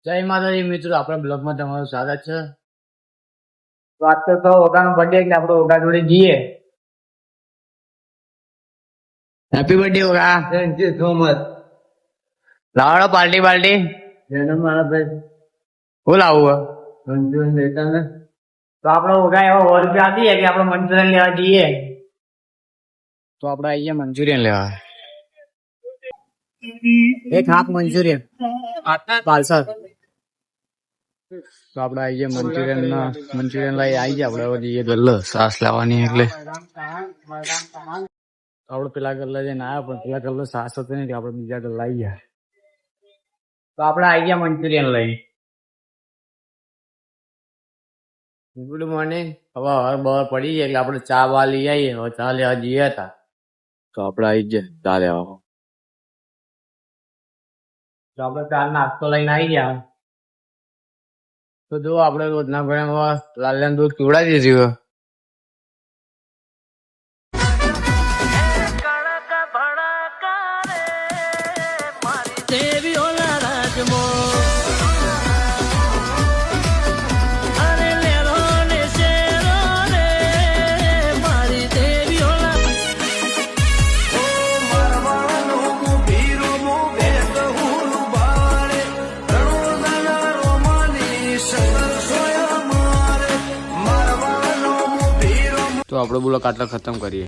જય માતાજી મિત્રો, આપણા બ્લોગમાં તમારું સ્વાગત છે. વાત તો ઓગાનો બર્થડે એટલે આપણે ઓગા જોડે જઈએ. હેપી બર્થડે ઓગા. Thank you so much. લાવડો પાર્ટી જન્મ મારા ભાઈ હું લાવું મંજૂર લેતા ને તો આપણે ઓગા એવા 100 રૂપિયા આપીએ કે આપણે મંચુરિયન લેવા જઈએ. તો આપણે આવીએ મંચુરિયન લેવા. એક હાફ મંચુરિયન પાર્સલ. તો આપણે આવીએ મંચુરિયન લઈ આવી આપણે હવે જઈએ ગલ્લો સાસ લાવવાની એટલે આપણે પેલા ગલ્લા જઈને આવ્યા પણ પેલા ગલ્લો સાસ હતો નહીં આપણે બીજા ગલ્લા આવી ગયા. તો આપણે આવી ગયા મંચુરિયન લઈ. Good morning. હવે બહાર પડી ગયા એટલે આપણે ચા બા લઈ આવીએ. હવે ચા લેવા જઈએ હતા તો આપણે આવી ગયા ચા લેવા. તો આપણે ચા નાસ્તો લઈને આવી ગયા. તો જો આપણે રોજના ભણ્યા લાલ્યાનું દૂધ પીવડાવી દીધું. તો આપણે બોલો આટલા ખતમ કરીએ.